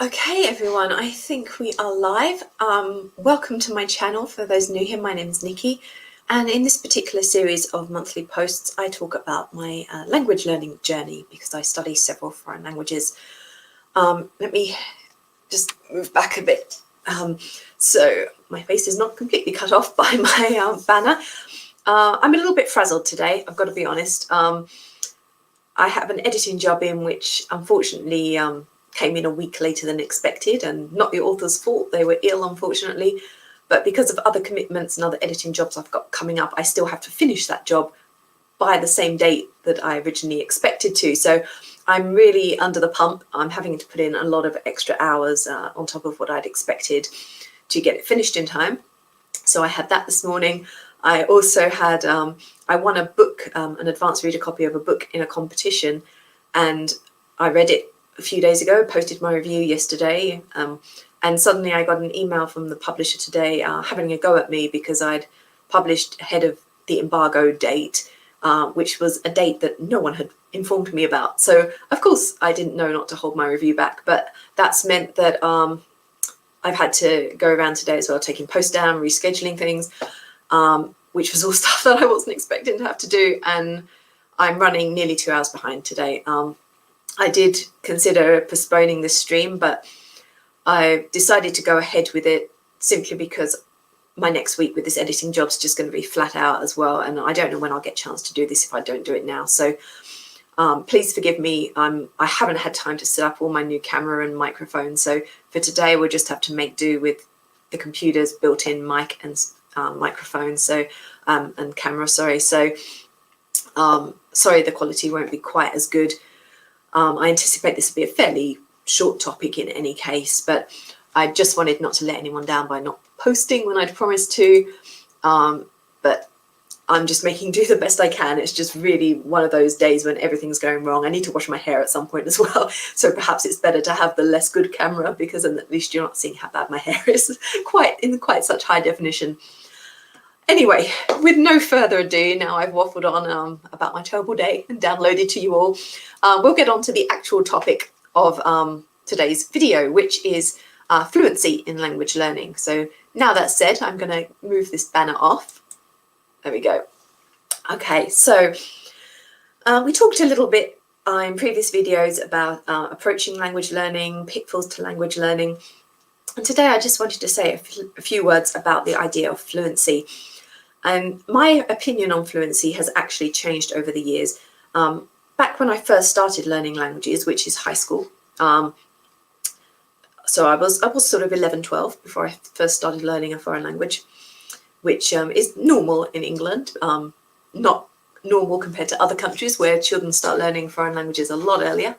Okay, everyone, I think we are live. Welcome to my channel. For those new here, my name is Nikki, and in this particular series of monthly posts, I talk about my language learning journey because I study several foreign languages. Let me just move back a bit so my face is not completely cut off by my banner. I'm a little bit frazzled today, I've got to be honest. I have an editing job in which, unfortunately, came in a week later than expected, and not the author's fault. They were ill, unfortunately, but because of other commitments and other editing jobs I've got coming up, I still have to finish that job by the same date that I originally expected to. So I'm really under the pump. I'm having to put in a lot of extra hours on top of what I'd expected to get it finished in time. So I had that this morning. I also had, I won a book, an advanced reader copy of a book in a competition, and I read it a few days ago, posted my review yesterday, and suddenly I got an email from the publisher today having a go at me because I'd published ahead of the embargo date, which was a date that no one had informed me about. So of course I didn't know not to hold my review back, but that's meant that I've had to go around today as well, taking posts down, rescheduling things, which was all stuff that I wasn't expecting to have to do, and I'm running nearly 2 hours behind today. I did consider postponing this stream, but I decided to go ahead with it simply because my next week with this editing job is just going to be flat out as well, and I don't know when I'll get a chance to do this if I don't do it now. So please forgive me. I haven't had time to set up all my new camera and microphone, so for today we'll just have to make do with the computer's built-in mic and microphone, so and camera. Sorry, so sorry the quality won't be quite as good. I anticipate this will be a fairly short topic in any case, but I just wanted not to let anyone down by not posting when I'd promised to. But I'm just making do the best I can. It's just really one of those days when everything's going wrong. I need to wash my hair at some point as well. So perhaps it's better to have the less good camera, because then at least you're not seeing how bad my hair is in quite such high definition. Anyway, with no further ado, now I've waffled on about my terrible day and downloaded to you all, we'll get on to the actual topic of today's video, which is fluency in language learning. So now that's said, I'm going to move this banner off. There we go. Okay, so we talked a little bit in previous videos about approaching language learning, pitfalls to language learning. And today I just wanted to say a few words about the idea of fluency. And my opinion on fluency has actually changed over the years. Back when I first started learning languages, which is high school, so I was sort of 11, 12 before I first started learning a foreign language, which is normal in England, not normal compared to other countries where children start learning foreign languages a lot earlier.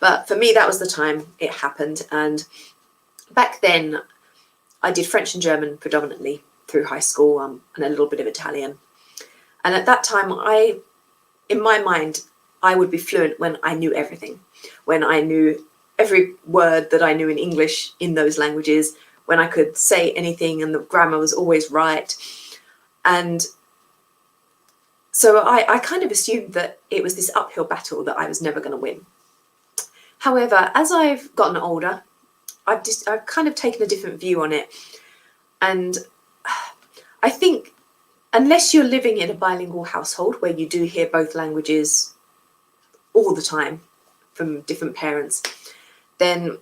But for me, that was the time it happened. And back then, I did French and German predominantly through high school, and a little bit of Italian. And at that time, in my mind, I would be fluent when I knew everything, when I knew every word that I knew in English in those languages, when I could say anything and the grammar was always right. And so I kind of assumed that it was this uphill battle that I was never going to win. However, as I've gotten older, I've kind of taken a different view on it. And I think unless you're living in a bilingual household where you do hear both languages all the time from different parents, then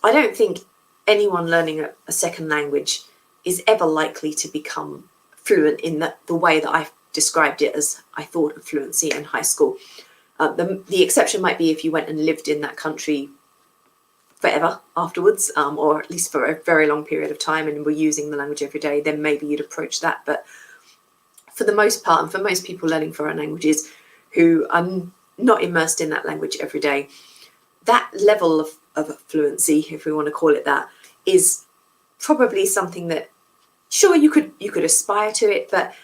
I don't think anyone learning a second language is ever likely to become fluent in the way that I've described it as I thought of fluency in high school. The exception might be if you went and lived in that country forever afterwards, or at least for a very long period of time and were using the language every day, then maybe you'd approach that. But for the most part, and for most people learning foreign languages who are not immersed in that language every day, that level of fluency, if we want to call it that, is probably something that, sure, you could aspire to it, but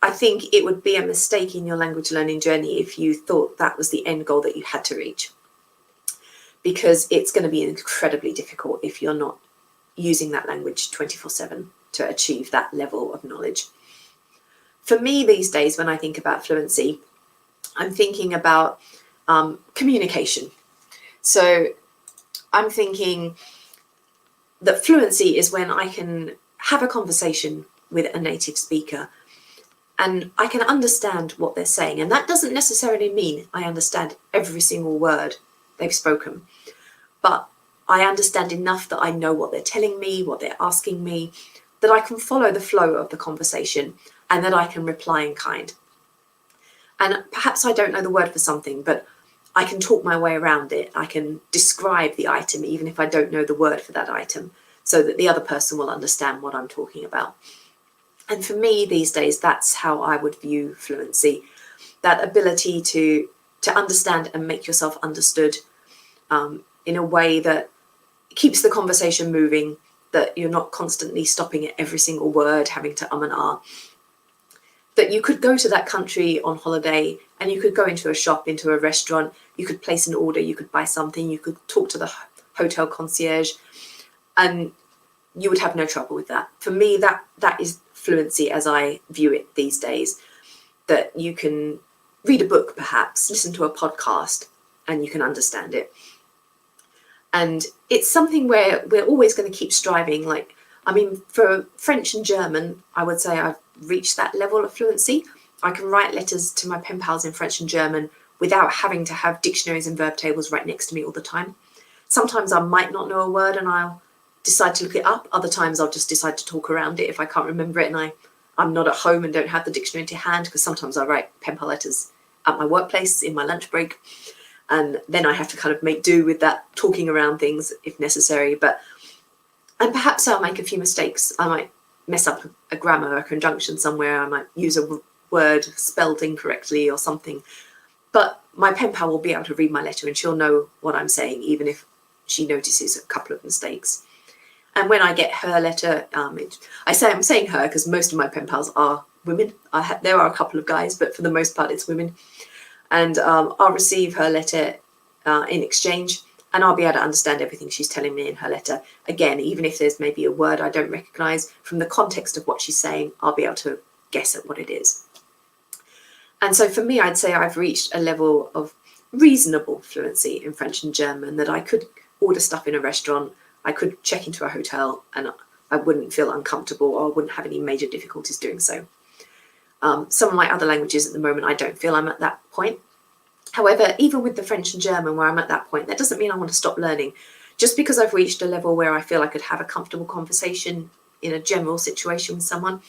I think it would be a mistake in your language learning journey if you thought that was the end goal that you had to reach, because it's going to be incredibly difficult if you're not using that language 24/7 to achieve that level of knowledge. For me these days, when I think about fluency, I'm thinking about communication. So I'm thinking that fluency is when I can have a conversation with a native speaker and I can understand what they're saying. And that doesn't necessarily mean I understand every single word they've spoken, but I understand enough that I know what they're telling me, what they're asking me, that I can follow the flow of the conversation and that I can reply in kind. And perhaps I don't know the word for something, but I can talk my way around it. I can describe the item even if I don't know the word for that item, so that the other person will understand what I'm talking about. And for me these days, that's how I would view fluency, that ability to understand and make yourself understood in a way that keeps the conversation moving, that you're not constantly stopping at every single word, having to and ah. That you could go to that country on holiday and you could go into a shop, into a restaurant, you could place an order, you could buy something, you could talk to the hotel concierge, and you would have no trouble with that. For me, that is fluency as I view it these days, that you can read a book, perhaps, listen to a podcast, and you can understand it. And it's something where we're always going to keep striving. Like, I mean, for French and German, I would say I've reached that level of fluency. I can write letters to my pen pals in French and German without having to have dictionaries and verb tables right next to me all the time. Sometimes I might not know a word and I'll decide to look it up. Other times I'll just decide to talk around it if I can't remember it and I'm not at home and don't have the dictionary to hand, because sometimes I write pen pal letters at my workplace in my lunch break. And then I have to kind of make do with that, talking around things if necessary. And perhaps I'll make a few mistakes. I might mess up a grammar or a conjunction somewhere. I might use a word spelled incorrectly or something. But my pen pal will be able to read my letter and she'll know what I'm saying, even if she notices a couple of mistakes. And when I get her letter, I say I'm saying her because most of my pen pals are women. There are a couple of guys, but for the most part it's women. And I'll receive her letter in exchange, and I'll be able to understand everything she's telling me in her letter. Again, even if there's maybe a word I don't recognise, from the context of what she's saying, I'll be able to guess at what it is. And so for me, I'd say I've reached a level of reasonable fluency in French and German, that I could order stuff in a restaurant, I could check into a hotel, and I wouldn't feel uncomfortable or I wouldn't have any major difficulties doing so. Some of my other languages at the moment, I don't feel I'm at that point. However, even with the French and German where I'm at that point, that doesn't mean I want to stop learning. Just because I've reached a level where I feel I could have a comfortable conversation in a general situation with someone,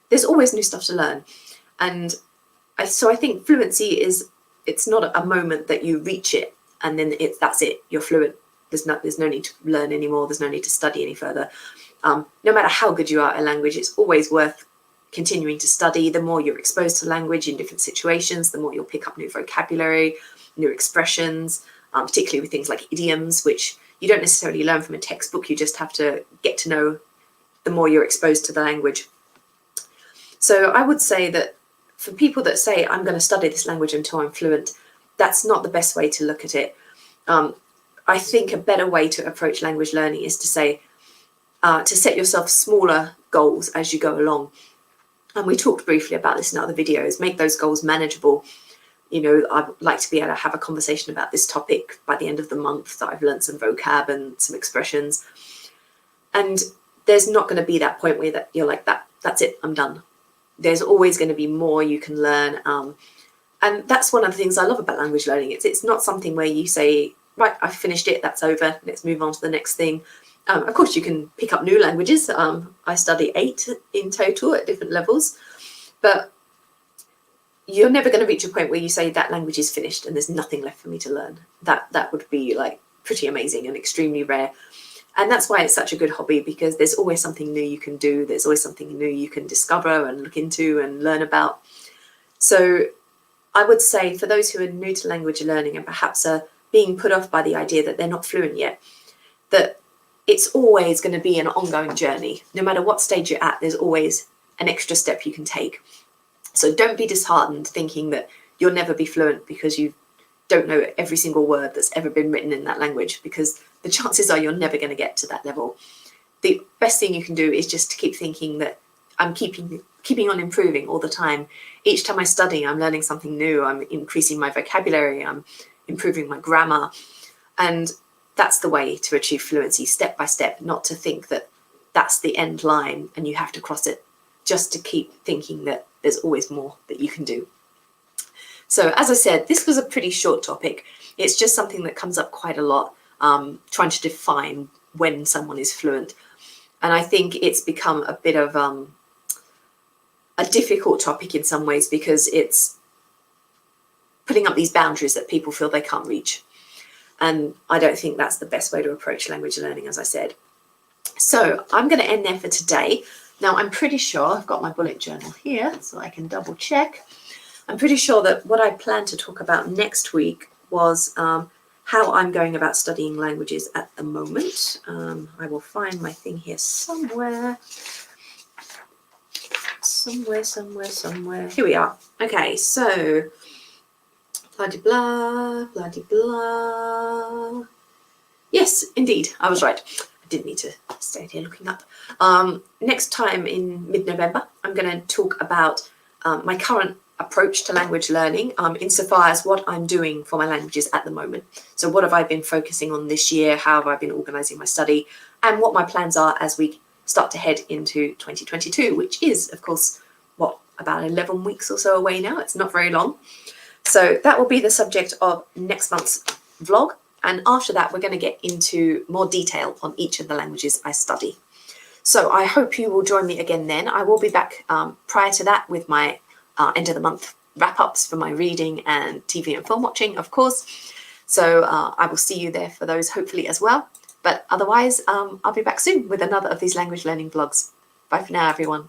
there's always new stuff to learn. And so I think fluency it's not a moment that you reach it and then that's it, you're fluent. There's no need to learn anymore. There's no need to study any further. No matter how good you are at a language, it's always worth continuing to study. The more you're exposed to language in different situations, the more you'll pick up new vocabulary, new expressions, particularly with things like idioms, which you don't necessarily learn from a textbook. You just have to get to know the more you're exposed to the language. So I would say that for people that say, I'm going to study this language until I'm fluent, that's not the best way to look at it. I think a better way to approach language learning is to say, to set yourself smaller goals as you go along. And we talked briefly about this in other videos. Make those goals manageable. You know, I'd like to be able to have a conversation about this topic by the end of the month, that I've learned some vocab and some expressions. And there's not going to be that point where you're like, that's it, I'm done. There's always going to be more you can learn. And that's one of the things I love about language learning. It's not something where you say, right, I've finished it, that's over, let's move on to the next thing. Of course, you can pick up new languages. I study 8 in total at different levels, but you're never going to reach a point where you say that language is finished and there's nothing left for me to learn. That would be like pretty amazing and extremely rare. And that's why it's such a good hobby, because there's always something new you can do. There's always something new you can discover and look into and learn about. So I would say for those who are new to language learning and perhaps are being put off by the idea that they're not fluent yet, that it's always going to be an ongoing journey. No matter what stage you're at, there's always an extra step you can take. So don't be disheartened thinking that you'll never be fluent because you don't know every single word that's ever been written in that language, because the chances are you're never going to get to that level. The best thing you can do is just to keep thinking that I'm keeping on improving all the time. Each time I study, I'm learning something new. I'm increasing my vocabulary. I'm improving my grammar. And that's the way to achieve fluency, step by step, not to think that that's the end line and you have to cross it, just to keep thinking that there's always more that you can do. So as I said, this was a pretty short topic. It's just something that comes up quite a lot, trying to define when someone is fluent. And I think it's become a bit of a difficult topic in some ways, because it's putting up these boundaries that people feel they can't reach. And I don't think that's the best way to approach language learning, as I said. So I'm going to end there for today. Now, I'm pretty sure I've got my bullet journal here, so I can double check. I'm pretty sure that what I plan to talk about next week was how I'm going about studying languages at the moment. I will find my thing here somewhere. Somewhere. Here we are. Okay, so blah, blah, blah, blah. Yes, indeed, I was right. I didn't need to stay here looking up. Next time in mid-November, I'm going to talk about my current approach to language learning, insofar as what I'm doing for my languages at the moment. So what have I been focusing on this year? How have I been organising my study? And what my plans are as we start to head into 2022, which is, of course, what, about 11 weeks or so away now. It's not very long. So that will be the subject of next month's vlog. And after that, we're going to get into more detail on each of the languages I study. So I hope you will join me again then. I will be back prior to that with my end of the month wrap-ups for my reading and TV and film watching, of course. So I will see you there for those, hopefully, as well. But otherwise, I'll be back soon with another of these language learning vlogs. Bye for now, everyone.